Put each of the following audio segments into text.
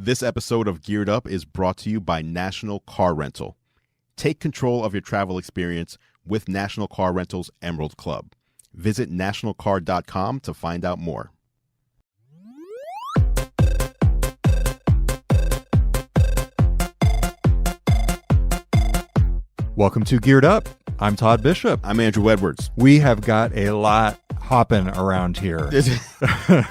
This episode of Geared Up is brought to you by National Car Rental. Take control of your travel experience with National Car Rental's Emerald Club. Visit nationalcar.com to find out more. Welcome to Geared Up. I'm Todd Bishop. I'm Andrew Edwards. We have got a lot hopping around here.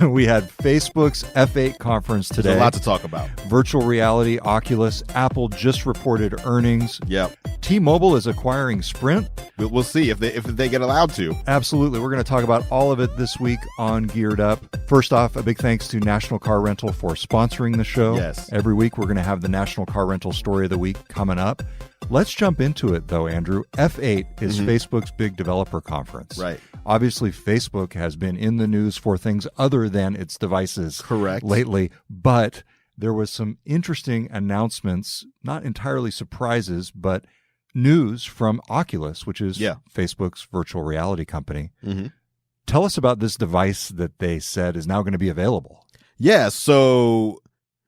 We had Facebook's F8 conference today. There's a lot to talk about. Virtual reality, Oculus, Apple just reported earnings. Yep. T-Mobile is acquiring Sprint. We'll see if they get allowed to. Absolutely. We're going to talk about all of it this week on Geared Up. First off, a big thanks to National Car Rental for sponsoring the show. Yes. Every week we're going to have the National Car Rental Story of the Week coming up. Let's jump into it, though, Andrew. F8 is Facebook's big developer conference. Right. Obviously, Facebook has been in the news for things other than its devices Correct. lately, but there was some interesting announcements, not entirely surprises, but news from Oculus, which is Facebook's virtual reality company. Mm-hmm. Tell us about this device that they said is now going to be available. Yeah, so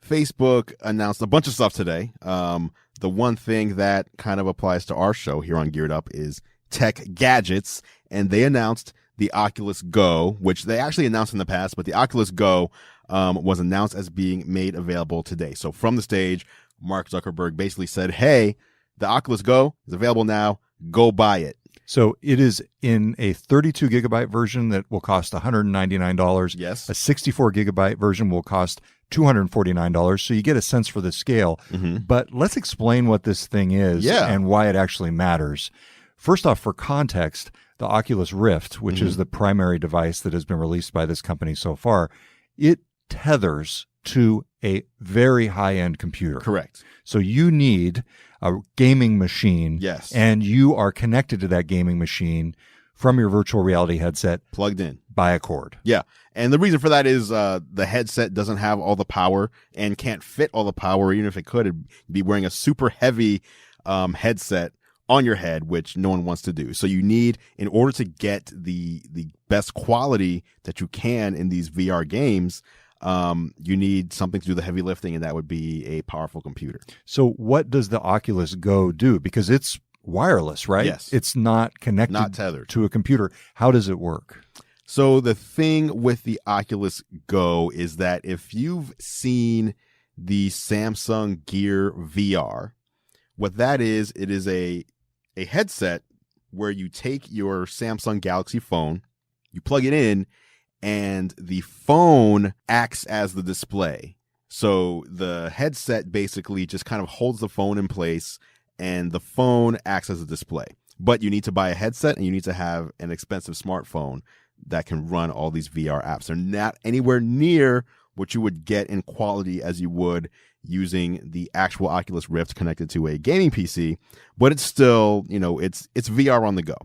Facebook announced a bunch of stuff today. The one thing that kind of applies to our show here on Geared Up is tech gadgets, and they announced the Oculus Go, which they actually announced in the past, but the Oculus Go was announced as being made available today. So from the stage, Mark Zuckerberg basically said, hey, the Oculus Go is available now. Go buy it. So it is in a 32 gigabyte version that will cost $199. Yes. A 64 gigabyte version will cost $249. So you get a sense for the scale. Mm-hmm. But let's explain what this thing is and why it actually matters. First off, for context, the Oculus Rift, which is the primary device that has been released by this company so far, it tethers to a very high-end computer. Correct. So you need a gaming machine. Yes. And you are connected to that gaming machine from your virtual reality headset. Plugged in. By a cord. Yeah. And the reason for that is the headset doesn't have all the power and can't fit all the power. Even if it could, it'd be wearing a super heavy headset on your head, which no one wants to do. So you need, in order to get the best quality that you can in these VR games, you need something to do the heavy lifting, and that would be a powerful computer. So what does the Oculus Go do? Because it's wireless, right? Yes. It's not connected Not tethered to a computer. How does it work? So the thing with the Oculus Go is that if you've seen the Samsung Gear VR, what that is, it is a headset where you take your Samsung Galaxy phone, you plug it in, and the phone acts as the display. So the headset basically just kind of holds the phone in place, and the phone acts as a display. But you need to buy a headset, and you need to have an expensive smartphone that can run all these VR apps. They're not anywhere near what you would get in quality as you would using the actual Oculus Rift connected to a gaming PC, but it's still, it's VR on the go.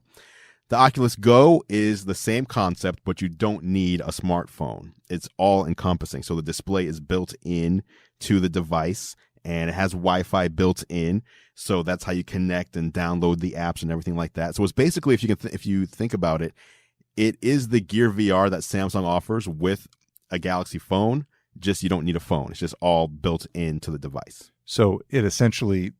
The Oculus Go is the same concept, but you don't need a smartphone. It's all encompassing. So the display is built in to the device, and it has Wi-Fi built in. So that's how you connect and download the apps and everything like that. So it's basically, if you think about it, it is the Gear VR that Samsung offers with a Galaxy phone, just you don't need a phone. It's just all built into the device. So it essentially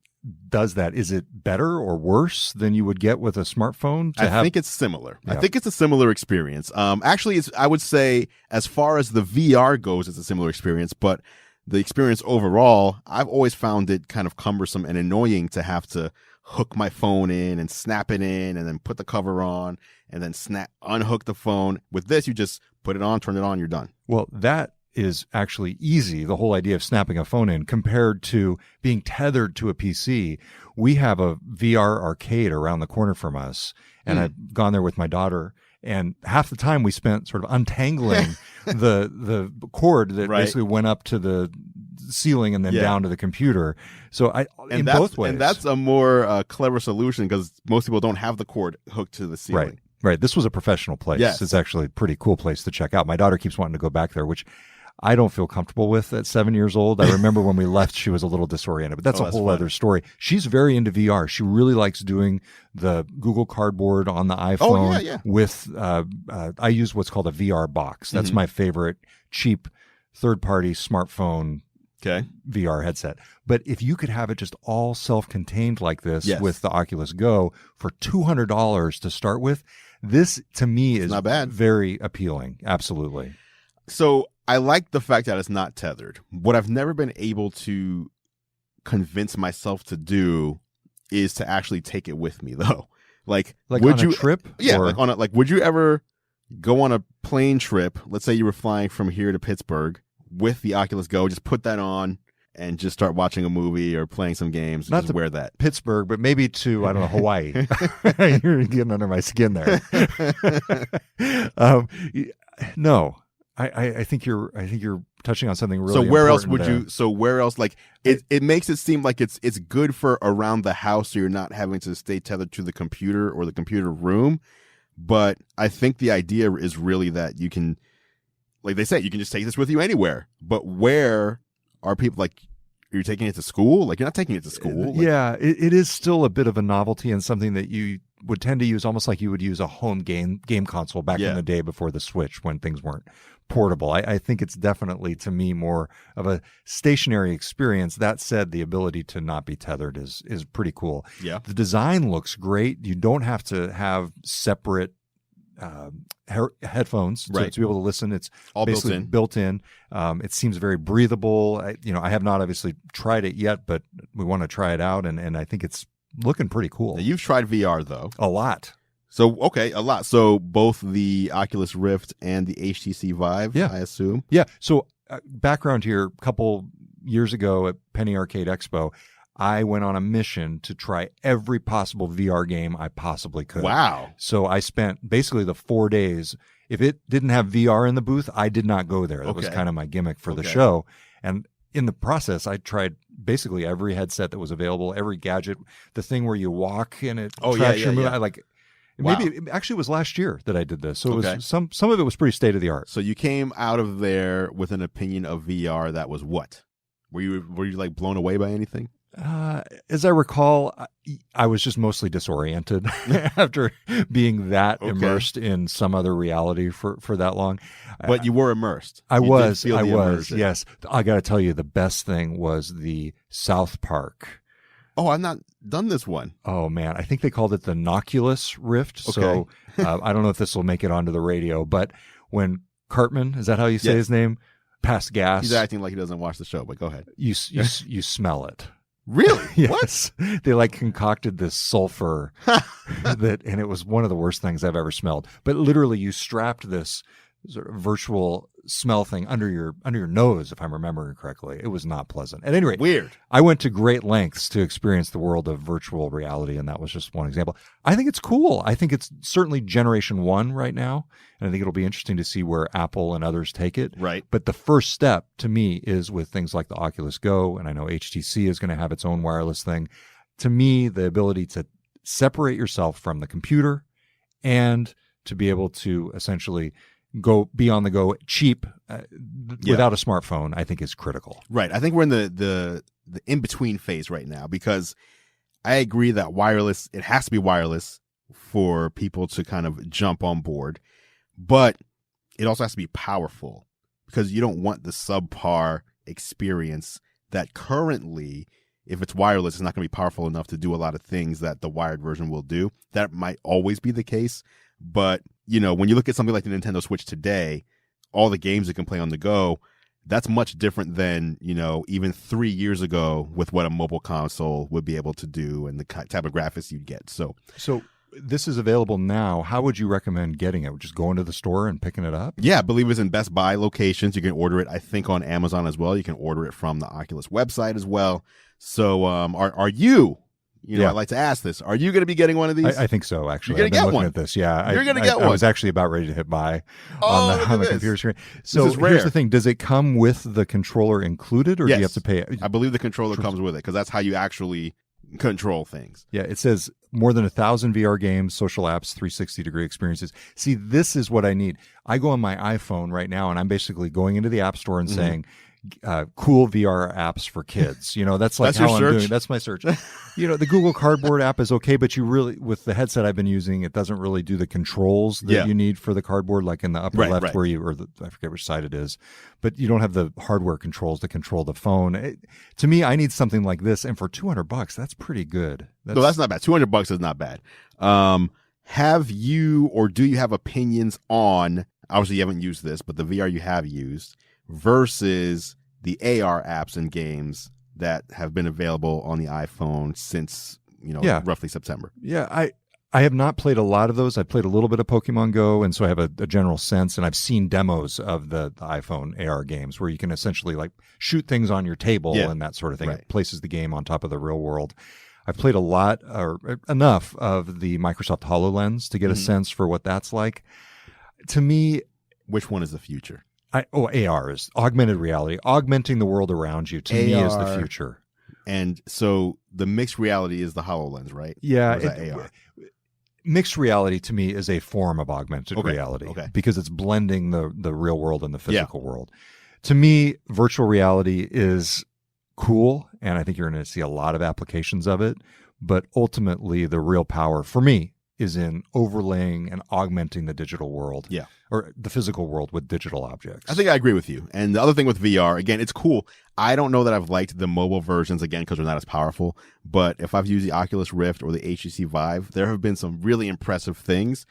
does that. Is it better or worse than you would get with a smartphone? I think it's similar. Yeah. I think it's a similar experience. Actually, I would say as far as the VR goes, it's a similar experience, but the experience overall, I've always found it kind of cumbersome and annoying to have to hook my phone in and snap it in and then put the cover on and then unhook the phone. With this, you just put it on, turn it on, you're done. Well, that is actually easy, the whole idea of snapping a phone in, compared to being tethered to a PC. We have a VR arcade around the corner from us, and I've gone there with my daughter, and half the time we spent sort of untangling the cord that basically went up to the ceiling and then down to the computer. So both ways. And that's a more clever solution, because most people don't have the cord hooked to the ceiling. Right. This was a professional place. Yes. It's actually a pretty cool place to check out. My daughter keeps wanting to go back there, which I don't feel comfortable with at 7 years old. I remember when we left, she was a little disoriented, but that's a whole other story. She's very into VR. She really likes doing the Google Cardboard on the iPhone with, I use what's called a VR box. That's my favorite cheap third-party smartphone Okay. VR headset. But if you could have it just all self-contained like this Yes. with the Oculus Go for $200 to start with, this to me is not bad. Very appealing. Absolutely. So I like the fact that it's not tethered. What I've never been able to convince myself to do is to actually take it with me, though. Like would on you a trip? Yeah, Or- would you ever go on a plane trip? Let's say you were flying from here to Pittsburgh with the Oculus Go, just put that on and just start watching a movie or playing some games. Not just to wear that. Pittsburgh, but maybe to, I don't know, Hawaii. You're getting under my skin there. No, I think you're touching on something really. So where else important would there. you? So where else? Like it makes it seem like it's good for around the house, so you're not having to stay tethered to the computer or the computer room. But I think the idea is really that you can, like they said, you can just take this with you anywhere. But where are people like? Are you taking it to school? Like you're not taking it to school. Like, Yeah, it is still a bit of a novelty and something that you would tend to use almost like you would use a home game console back in the day before the Switch when things weren't portable. I think it's definitely, to me, more of a stationary experience. That said, the ability to not be tethered is pretty cool. Yeah. The design looks great. You don't have to have separate headphones to be able to listen. It's all basically built in. It seems very breathable. I have not obviously tried it yet, but we want to try it out, and I think it's looking pretty cool. Now, you've tried VR though. A lot. So okay, a lot. So both the Oculus Rift and the HTC Vive, I assume. Yeah. So background here, a couple years ago at Penny Arcade Expo, I went on a mission to try every possible VR game I possibly could. Wow. So I spent basically the 4 days. If it didn't have VR in the booth, I did not go there. That was kind of my gimmick for the show. And in the process, I tried basically every headset that was available, every gadget, the thing where you walk and it tracks your movement. Maybe it actually was last year that I did this. So it was some of it was pretty state of the art. So you came out of there with an opinion of VR that was what? Were you like blown away by anything? As I recall, I was just mostly disoriented after being that immersed in some other reality for that long. But you were immersed. I was. Immersion. Yes. I got to tell you, the best thing was the South Park. Oh, I've not done this one. Oh, man. I think they called it the Oculus Rift. So I don't know if this will make it onto the radio, but when Cartman, is that how you say his name? Passed gas. He's acting like he doesn't watch the show, but go ahead. You smell it. Really? Yes. What? They like concocted this sulfur and it was one of the worst things I've ever smelled. But literally you strapped this sort of virtual smell thing under your nose, if I'm remembering correctly. It was not pleasant. At any rate, weird. I went to great lengths to experience the world of virtual reality, and that was just one example. I think it's cool. I think it's certainly generation 1 right now, and I think it'll be interesting to see where Apple and others take it. Right. But the first step to me is with things like the Oculus Go, and I know HTC is going to have its own wireless thing. To me, the ability to separate yourself from the computer and to be able to essentially be on the go cheap without a smartphone, I think is critical. Right. I think we're in the in-between phase right now, because I agree that wireless, it has to be wireless for people to kind of jump on board, but it also has to be powerful, because you don't want the subpar experience that currently, if it's wireless, it's not going to be powerful enough to do a lot of things that the wired version will do. That might always be the case, but when you look at something like the Nintendo Switch today, all the games you can play on the go, that's much different than, even 3 years ago with what a mobile console would be able to do and the type of graphics you'd get. So this is available now. How would you recommend getting it? Just going to the store and picking it up? Yeah, I believe it's in Best Buy locations. You can order it, I think, on Amazon as well. You can order it from the Oculus website as well. So are you... I'd like to ask this. Are you going to be getting one of these? I think so, actually. You're going to get one. At this. Yeah, you're going to get one. I was actually about ready to hit buy on the computer screen. So this is rare. Here's the thing. Does it come with the controller included, or do you have to pay? I believe the controller comes with it, because that's how you actually control things. Yeah, it says more than 1,000 VR games, social apps, 360-degree experiences. See, this is what I need. I go on my iPhone right now, and I'm basically going into the App Store and saying, cool VR apps for kids. That's like That's how your I'm search? doing. That's my search. The Google Cardboard app is okay, but you really, with the headset I've been using, it doesn't really do the controls that you need for the cardboard, like in the upper left where I forget which side it is, but you don't have the hardware controls to control the phone. To me, I need something like this, and for $200, that's pretty good. No, that's not bad. $200 is not bad. Have you or do you have opinions on, obviously you haven't used this, but the VR you have used versus the AR apps and games that have been available on the iPhone since, roughly September? Yeah, I have not played a lot of those. I played a little bit of Pokemon Go, and so I have a general sense, and I've seen demos of the iPhone AR games where you can essentially like shoot things on your table and that sort of thing. Right. It places the game on top of the real world. I've played a lot or enough of the Microsoft HoloLens to get a sense for what that's like. To me, which one is the future? AR is augmented reality. Augmenting the world around you, to me, is the future. And so the mixed reality is the HoloLens, right? Yeah. Or is that AR? Mixed reality to me is a form of augmented reality because it's blending the real world and the physical world. To me, virtual reality is cool, and I think you're going to see a lot of applications of it. But ultimately, the real power for me is in overlaying and augmenting the digital world, or the physical world with digital objects. I think I agree with you. And the other thing with VR, again, it's cool. I don't know that I've liked the mobile versions, again, because they're not as powerful. But if I've used the Oculus Rift or the HTC Vive, there have been some really impressive things.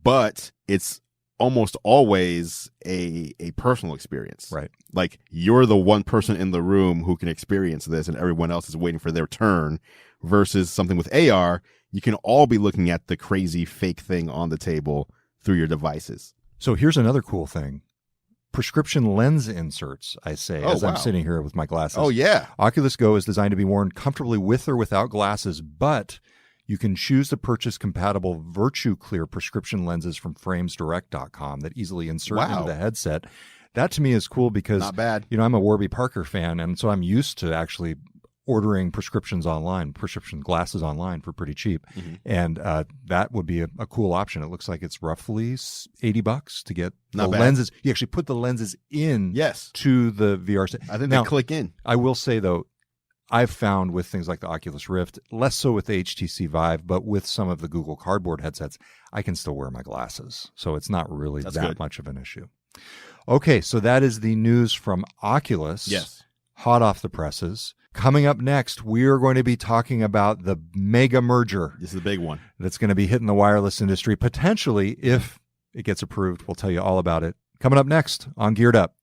But it's almost always a personal experience. Right. Like, you're the one person in the room who can experience this, and everyone else is waiting for their turn, versus something with AR. You can all be looking at the crazy fake thing on the table through your devices. So here's another cool thing. Prescription lens inserts, I say, I'm sitting here with my glasses. Oh, yeah. Oculus Go is designed to be worn comfortably with or without glasses, but you can choose to purchase compatible Virtue Clear prescription lenses from framesdirect.com that easily insert into the headset. That to me is cool because not bad. I'm a Warby Parker fan, and so I'm used to actually ordering prescription glasses online for pretty cheap. And that would be a cool option. It looks like it's roughly $80 to get the lenses. You actually put the lenses in to the VR set. I think they click in. I will say, though, I've found with things like the Oculus Rift, less so with the HTC Vive, but with some of the Google Cardboard headsets, I can still wear my glasses. So it's not really that much of an issue. Okay, so that is the news from Oculus. Yes. Hot off the presses. Coming up next, we are going to be talking about the mega merger. This is the big one. That's going to be hitting the wireless industry, potentially, if it gets approved. We'll tell you all about it. Coming up next on Geared Up.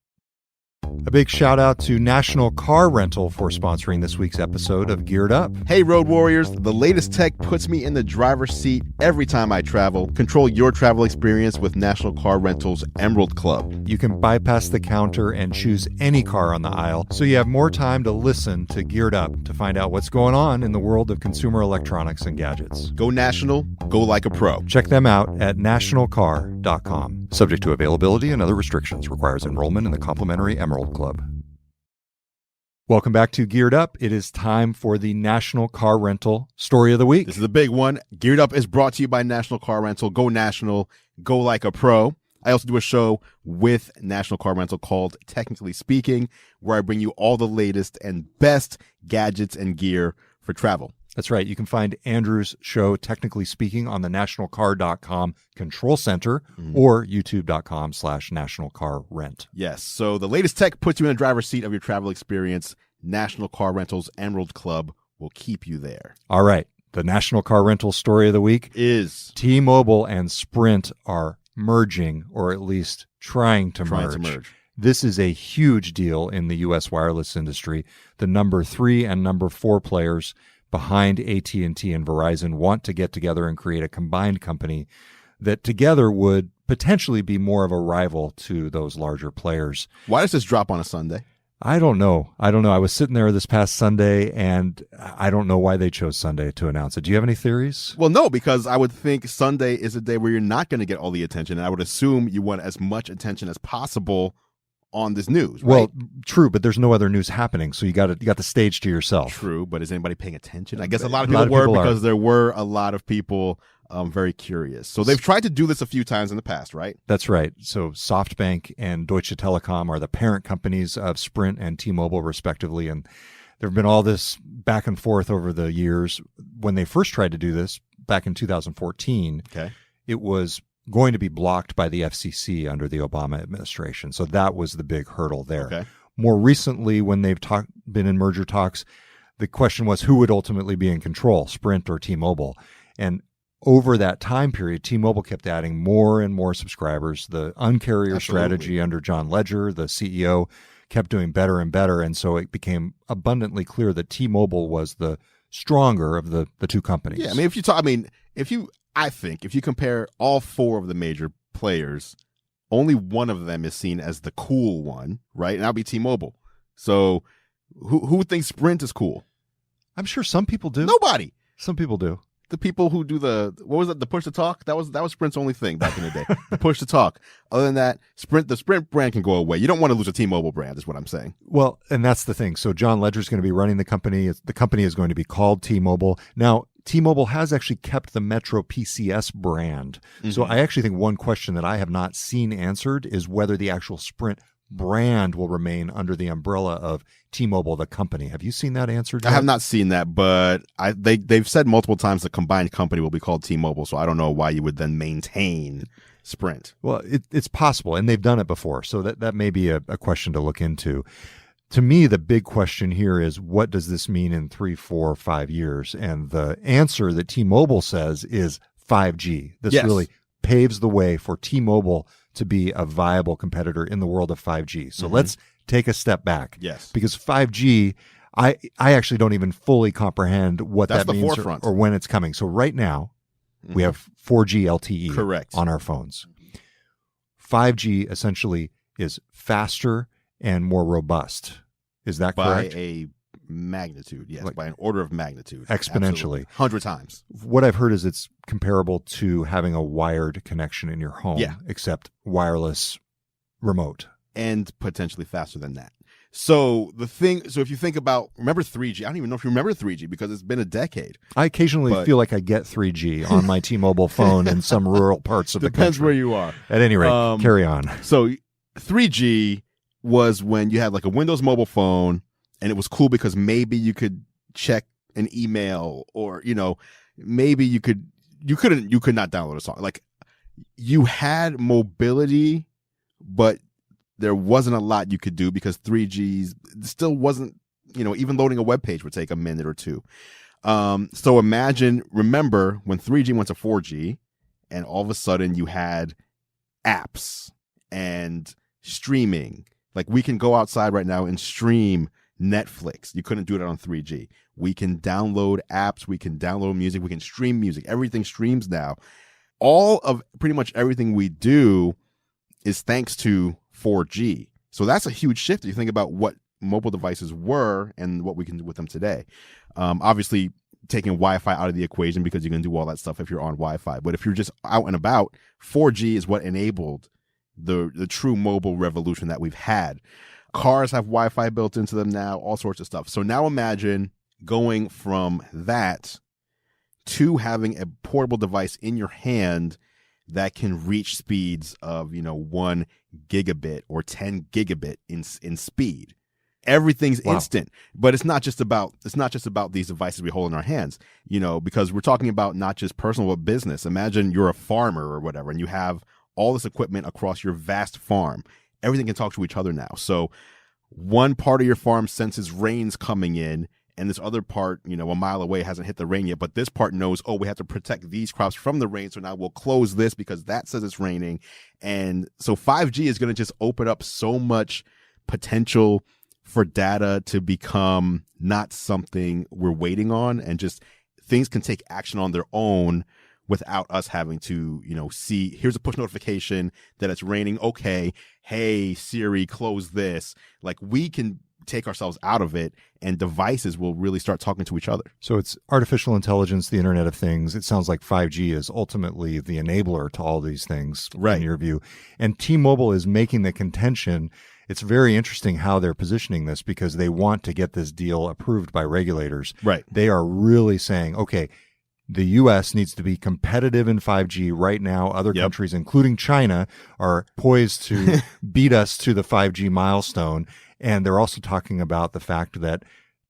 A big shout out to National Car Rental for sponsoring this week's episode of Geared Up. Hey, Road Warriors. The latest tech puts me in the driver's seat every time I travel. Control your travel experience with National Car Rental's Emerald Club. You can bypass the counter and choose any car on the aisle, so you have more time to listen to Geared Up to find out what's going on in the world of consumer electronics and gadgets. Go national, go like a pro. Check them out at nationalcar.com. Subject to availability and other restrictions. Requires enrollment in the complimentary Emerald Club. Welcome back to Geared Up. It is time for the National Car Rental Story of the Week. This is a big one. Geared Up is brought to you by National Car Rental. Go national, go like a pro. I also do a show with National Car Rental called Technically Speaking, where I bring you all the latest and best gadgets and gear for travel. That's right. You can find Andrew's show, Technically Speaking, on the nationalcar.com control center or youtube.com/nationalcarrent. Yes. So the latest tech puts you in the driver's seat of your travel experience. National Car Rental's Emerald Club will keep you there. All right. The National Car Rental Story of the Week is T-Mobile and Sprint are merging, or at least trying to merge. This is a huge deal in the U.S. wireless industry. The number 3 and number 4 players behind AT&T and Verizon want to get together and create a combined company that together would potentially be more of a rival to those larger players. Why does this drop on a Sunday? I don't know. I was sitting there this past Sunday, and I don't know why they chose Sunday to announce it. Do you have any theories? Well, no, because I would think Sunday is a day where you're not going to get all the attention, and I would assume you want as much attention as possible on this news, right? Well, true, but there's no other news happening, so you got the stage to yourself. True, but is anybody paying attention? I guess a lot of people were, because there were a lot of people I'm very curious. So they've tried to do this a few times in the past, right? That's right. So SoftBank and Deutsche Telekom are the parent companies of Sprint and T-Mobile, respectively. And there have been all this back and forth over the years. When they first tried to do this back in 2014, it was going to be blocked by the FCC under the Obama administration. So that was the big hurdle there. More recently, when they've been in merger talks, the question was who would ultimately be in control, Sprint or T-Mobile. And over that time period, T-Mobile kept adding more and more subscribers. The uncarrier strategy under John Ledger, the CEO, kept doing better and better. And so it became abundantly clear that T-Mobile was the stronger of the two companies. Yeah, I mean, I think if you compare all four of the major players, only one of them is seen as the cool one, right? And that'll be T-Mobile. So who thinks Sprint is cool? I'm sure some people do. Nobody. Some people do. The people who do the push to talk, that was Sprint's only thing back in the day. The push to talk. Other than that, the Sprint brand can go away. You don't want to lose a T-Mobile brand, is what I'm saying. Well, and that's the thing. So John Ledger's going to be running the company. The company is going to be called T-Mobile. Now, T-Mobile has actually kept the Metro PCS brand. So I actually think one question that I have not seen answered is whether the actual Sprint brand will remain under the umbrella of T-Mobile, the company. Have you seen that answered yet? I have not seen that, but they've said multiple times the combined company will be called T-Mobile, so I don't know why you would then maintain Sprint. Well, it's possible, and they've done it before, so that may be a question to look into. To me, the big question here is, what does this mean in 3, 4, 5 years? And the answer that T-Mobile says is 5G. This really paves the way for T-Mobile to be a viable competitor in the world of 5G. So let's take a step back. Yes. Because 5G, I actually don't even fully comprehend what that means or when it's coming. So right now, we have 4G LTE on our phones. 5G essentially is faster and more robust. Is that correct? By a magnitude, yes, by an order of magnitude. Exponentially. 100 times. What I've heard is it's comparable to having a wired connection in your home, except wireless remote. And potentially faster than that. So if you think about, remember 3G? I don't even know if you remember 3G because it's been a decade. I occasionally feel like I get 3G on my T-Mobile phone in some rural parts of the country. Depends where you are. At any rate, carry on. So 3G was when you had like a Windows mobile phone, and it was cool because maybe you could check an email, or maybe you could not download a song. Like, you had mobility, but there wasn't a lot you could do because 3G still wasn't, even loading a web page would take a minute or two. So remember when 3G went to 4G, and all of a sudden you had apps and streaming. Like, we can go outside right now and stream Netflix. You couldn't do that on 3G. We can download apps. We can download music. We can stream music. Everything streams now. All of pretty much everything we do is thanks to 4G. So that's a huge shift if you think about what mobile devices were and what we can do with them today. Obviously, taking Wi-Fi out of the equation because you can do all that stuff if you're on Wi-Fi. But if you're just out and about, 4G is what enabled the true mobile revolution that we've had. Cars have Wi-Fi built into them now, all sorts of stuff. So now imagine going from that to having a portable device in your hand that can reach speeds of 1 gigabit or 10 gigabit in speed. Everything's instant, but it's not just about these devices we hold in our hands, because we're talking about not just personal but business. Imagine you're a farmer or whatever, and you have all this equipment across your vast farm. Everything can talk to each other now. So one part of your farm senses rain's coming in, and this other part, a mile away hasn't hit the rain yet, but this part knows, we have to protect these crops from the rain, so now we'll close this because that says it's raining. And so 5G is going to just open up so much potential for data to become not something we're waiting on, and just things can take action on their own without us having to, see, here's a push notification that it's raining. Okay, hey, Siri, close this. Like, we can take ourselves out of it, and devices will really start talking to each other. So it's artificial intelligence, the Internet of Things. It sounds like 5G is ultimately the enabler to all these things, in your view. And T-Mobile is making the contention. It's very interesting how they're positioning this because they want to get this deal approved by regulators. Right. They are really saying, okay, The U.S. needs to be competitive in 5G right now. Other countries, including China, are poised to beat us to the 5G milestone. And they're also talking about the fact that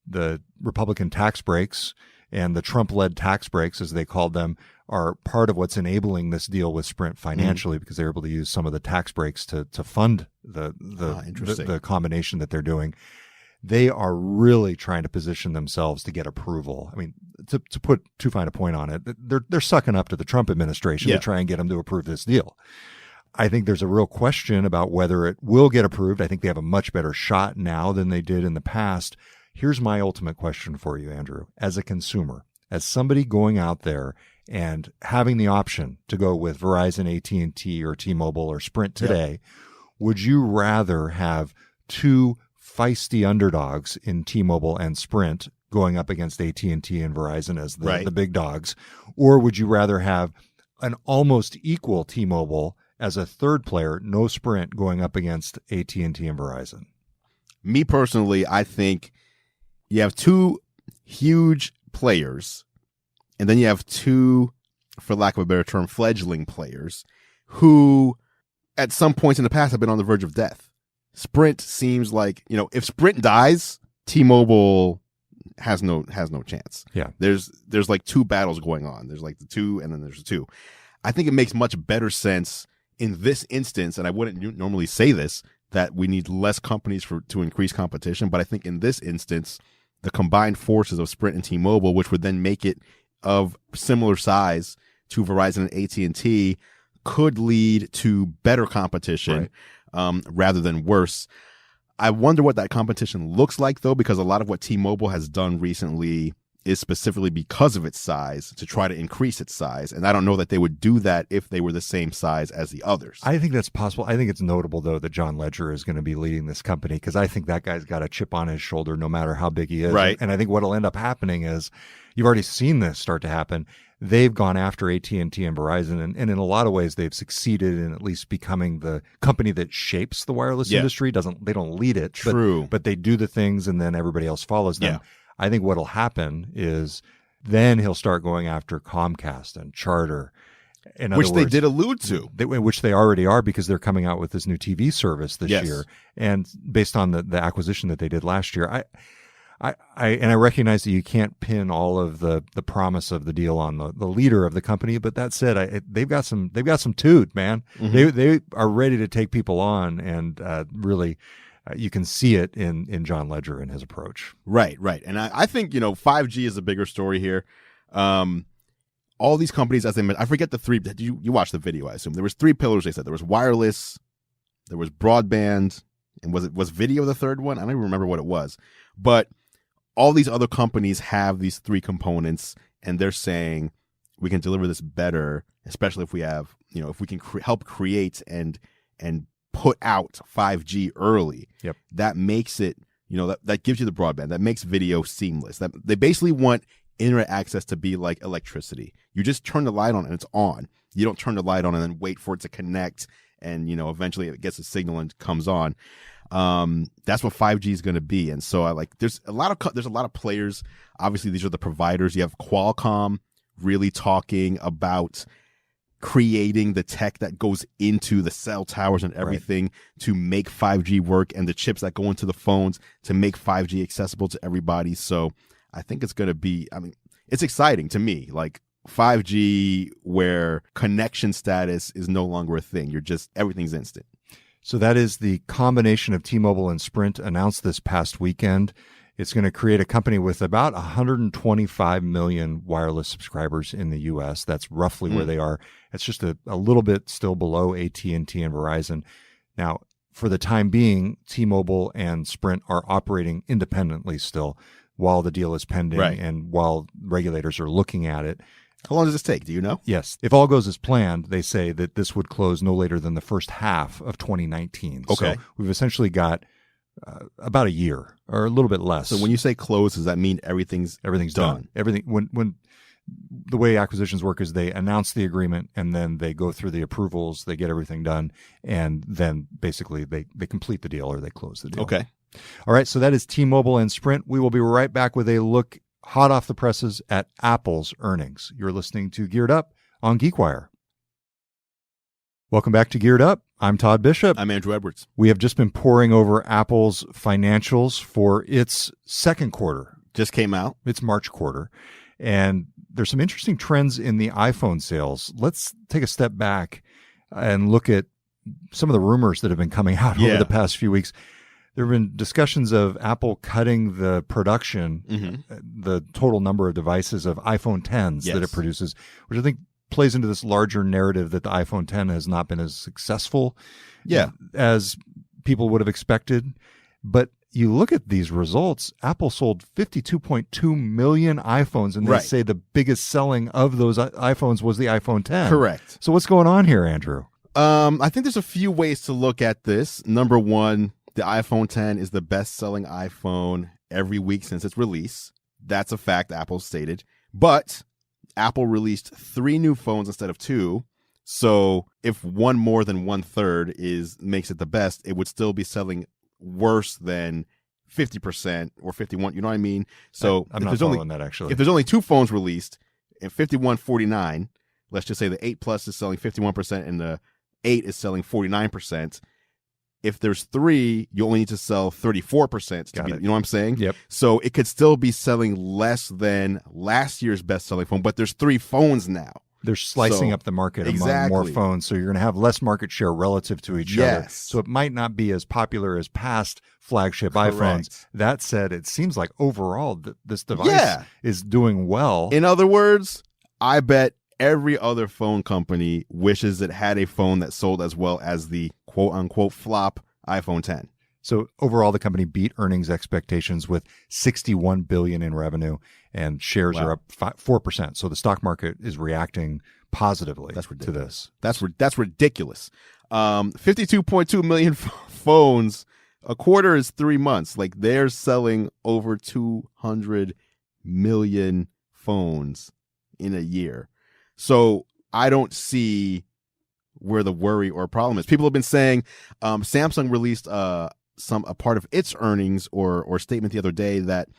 the Republican tax breaks and the Trump-led tax breaks, as they called them, are part of what's enabling this deal with Sprint financially, because they're able to use some of the tax breaks to fund the combination that they're doing. They are really trying to position themselves to get approval. I mean, to put too fine a point on it, they're sucking up to the Trump administration to try and get them to approve this deal. I think there's a real question about whether it will get approved. I think they have a much better shot now than they did in the past. Here's my ultimate question for you, Andrew. As a consumer, as somebody going out there and having the option to go with Verizon, AT&T, or T-Mobile or Sprint today, would you rather have two feisty underdogs in T-Mobile and Sprint going up against AT&T and Verizon as the big dogs, or would you rather have an almost equal T-Mobile as a third player, no Sprint, going up against AT&T and Verizon? Me personally, I think you have two huge players, and then you have two, for lack of a better term, fledgling players who at some points in the past have been on the verge of death. Sprint seems like, if Sprint dies, T-Mobile has no chance. Yeah. There's like two battles going on. There's like the two, and then there's the two. I think it makes much better sense in this instance, and I wouldn't normally say this, that we need less companies to increase competition. But I think in this instance, the combined forces of Sprint and T-Mobile, which would then make it of similar size to Verizon and AT&T, could lead to better competition rather than worse. I wonder what that competition looks like, though, because a lot of what T-Mobile has done recently is specifically because of its size, to try to increase its size. And I don't know that they would do that if they were the same size as the others. I think that's possible. I think it's notable, though, that John Ledger is going to be leading this company, because I think that guy's got a chip on his shoulder no matter how big he is. Right. And I think what will end up happening is, you've already seen this start to happen. They've gone after AT&T and Verizon, and in a lot of ways they've succeeded in at least becoming the company that shapes the wireless industry. They don't lead it. True. But they do the things, and then everybody else follows them. Yeah. I think what'll happen is then he'll start going after Comcast and Charter. Which they did allude to. Which they already are, because they're coming out with this new TV service this year. And based on the acquisition that they did last year, I recognize that you can't pin all of the promise of the deal on the leader of the company, but that said, they've got some toot, man. Mm-hmm. They are ready to take people on, and really, you can see it in John Ledger and his approach. Right. And I think 5G is a bigger story here. All these companies, as they mentioned, I forget the three. You watched the video, I assume. There was three pillars. They said there was wireless, there was broadband, and was video the third one? I don't even remember what it was, but all these other companies have these three components, and they're saying we can deliver this better, especially if we have, if we can help create and put out 5G early. Yep. That makes it, that gives you the broadband, that makes video seamless. That they basically want internet access to be like electricity. You just turn the light on and it's on. You don't turn the light on and then wait for it to connect, and eventually it gets a signal and comes on. That's what 5G is going to be. And so there's a lot of players. Obviously, these are the providers. You have Qualcomm really talking about creating the tech that goes into the cell towers and everything to make 5G work, and the chips that go into the phones to make 5G accessible to everybody. So I think it's going to be, it's exciting to me, like 5G where connection status is no longer a thing. Everything's instant. So that is the combination of T-Mobile and Sprint announced this past weekend. It's going to create a company with about 125 million wireless subscribers in the U.S. That's roughly where they are. It's just a little bit still below AT&T and Verizon. Now, for the time being, T-Mobile and Sprint are operating independently still while the deal is pending and while regulators are looking at it. How long does this take? Do you know? Yes. If all goes as planned, they say that this would close no later than the first half of 2019. Okay. So we've essentially got about a year or a little bit less. So when you say close, does that mean everything's done? Everything. When the way acquisitions work is they announce the agreement, and then they go through the approvals, they get everything done, and then basically they complete the deal or they close the deal. Okay. All right. So that is T-Mobile and Sprint. We will be right back with a look hot off the presses at Apple's earnings. You're listening to Geared Up on GeekWire. Welcome back to Geared Up. I'm Todd Bishop. I'm Andrew Edwards. We have just been poring over Apple's financials for its second quarter. Just came out. It's March quarter. And there's some interesting trends in the iPhone sales. Let's take a step back and look at some of the rumors that have been coming out over the past few weeks. There have been discussions of Apple cutting the production, the total number of devices of iPhone 10s that it produces, which I think plays into this larger narrative that the iPhone 10 has not been as successful as people would have expected. But you look at these results, Apple sold 52.2 million iPhones, and they say the biggest selling of those iPhones was the iPhone 10. Correct. So what's going on here, Andrew? I think there's a few ways to look at this. Number one, the iPhone 10 is the best-selling iPhone every week since its release. That's a fact Apple stated. But Apple released 3 new phones instead of 2. So if one more than 1/3 makes it the best, it would still be selling worse than 50% or 51%. You know what I mean? So I'm not following that, actually. If there's only 2 phones released and 51-49, let's just say the 8 Plus is selling 51% and the 8 is selling 49%. If there's 3, you only need to sell 34%. You know what I'm saying? Yep. So it could still be selling less than last year's best-selling phone, but there's 3 phones now. They're slicing up the market among more phones, so you're going to have less market share relative to each other. So it might not be as popular as past flagship iPhones. That said, it seems like overall this device is doing well. In other words, I bet every other phone company wishes it had a phone that sold as well as the quote-unquote flop iPhone 10. So overall, the company beat earnings expectations with $61 billion in revenue, and shares are up 4%. So the stock market is reacting positively to this. That's ridiculous. 52.2 million phones. A quarter is 3 months. Like, they're selling over 200 million phones in a year. So I don't see where the worry or problem is. People have been saying Samsung released a part of its earnings or statement the other day that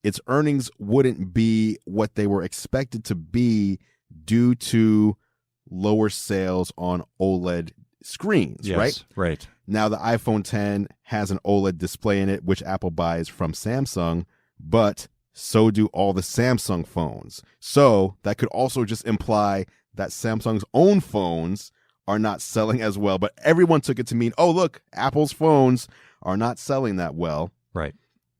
its earnings wouldn't be what they were expected to be due to lower sales on OLED screens, right? Right. Now the iPhone 10 has an OLED display in it, which Apple buys from Samsung, but so do all the Samsung phones. So that could also just imply that Samsung's own phones are not selling as well, but everyone took it to mean, oh, look, Apple's phones are not selling that well. Right.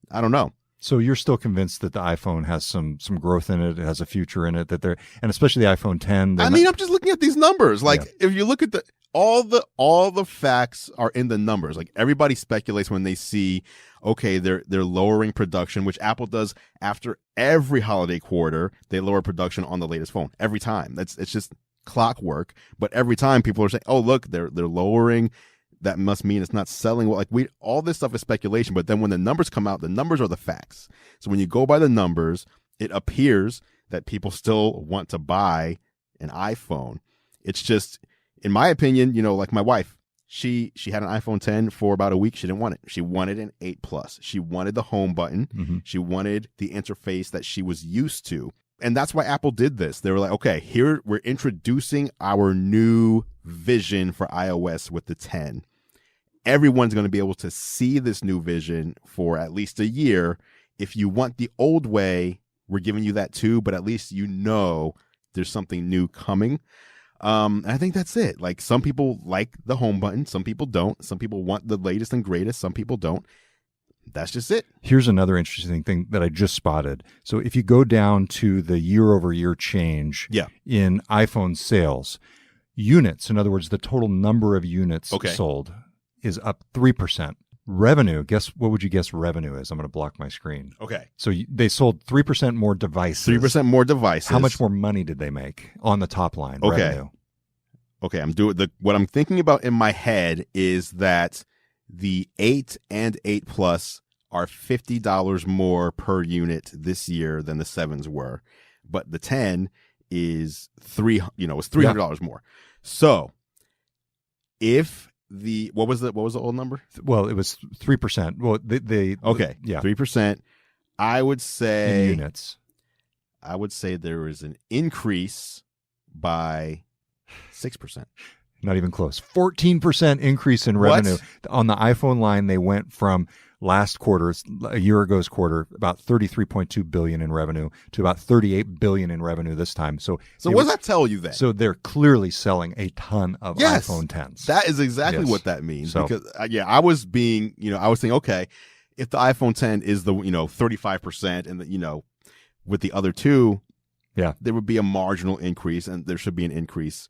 I don't know. So you're still convinced that the iPhone has some growth in it, it has a future in it, and especially the iPhone 10. I'm just looking at these numbers. Like, if you look at all the facts are in the numbers. Like, everybody speculates when they see, okay, they're lowering production, which Apple does after every holiday quarter. They lower production on the latest phone every time. It's just clockwork. But every time people are saying, oh, look, they're lowering. That must mean it's not selling well. Like, all this stuff is speculation. But then when the numbers come out, the numbers are the facts. So when you go by the numbers, it appears that people still want to buy an iPhone. It's just, in my opinion, like my wife, she had an iPhone 10 for about a week. She didn't want it. She wanted an 8 Plus. She wanted the home button. Mm-hmm. She wanted the interface that she was used to. And that's why Apple did this. They were like, okay, here we're introducing our new vision for iOS with the 10. Everyone's going to be able to see this new vision for at least a year. If you want the old way, we're giving you that too, but at least there's something new coming. And I think that's it. Like, some people like the home button, some people don't. Some people want the latest and greatest, some people don't. That's just it. Here's another interesting thing that I just spotted. So if you go down to the year-over-year change in iPhone sales, units, in other words, the total number of units sold, is up 3%. Revenue, what would you guess revenue is? I'm going to block my screen. Okay. So they sold 3% more devices. 3% more devices. How much more money did they make on the top line revenue? Okay, what I'm thinking about in my head is that the 8 and 8 Plus are $50 more per unit this year than the 7s were, but the 10 is $300 more. So, if what was the old number? Well, it was 3%. Well, 3%. I would say in units. I would say there is an increase by 6%. Not even close. 14% increase in revenue. What? On the iPhone line, they went from last quarter, a year ago's quarter, about $33.2 billion in revenue to about $38 billion in revenue this time. So what does that tell you then? So they're clearly selling a ton of iPhone 10s. That is exactly what that means. So, because I was being, I was thinking, okay, if the iPhone 10 is the 35% and with the other two, there would be a marginal increase and there should be an increase.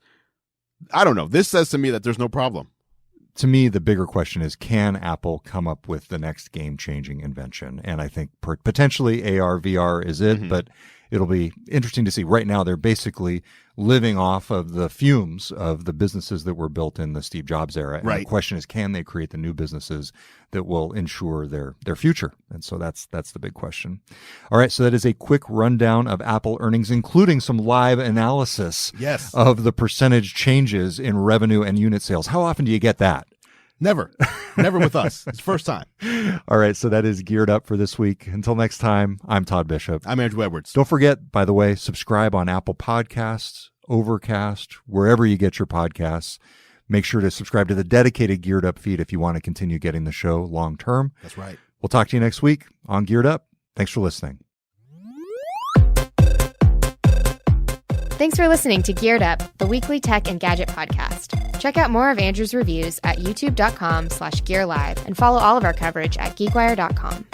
I don't know. This says to me that there's no problem. To me, the bigger question is, can Apple come up with the next game-changing invention? And I think potentially AR, VR is it, but it'll be interesting to see. Right now, they're basically living off of the fumes of the businesses that were built in the Steve Jobs era. And the question is, can they create the new businesses that will ensure their future? And so that's the big question. All right, so that is a quick rundown of Apple earnings, including some live analysis of the percentage changes in revenue and unit sales. How often do you get that? Never. Never with us. It's first time. All right, so that is Geared Up for this week. Until next time, I'm Todd Bishop. I'm Andrew Edwards. Don't forget, by the way, subscribe on Apple Podcasts, Overcast, wherever you get your podcasts. Make sure to subscribe to the dedicated Geared Up feed if you want to continue getting the show long term. That's right. We'll talk to you next week on Geared Up. Thanks for listening. Thanks for listening to Geared Up, the weekly tech and gadget podcast. Check out more of Andrew's reviews at youtube.com/gearlive and follow all of our coverage at geekwire.com.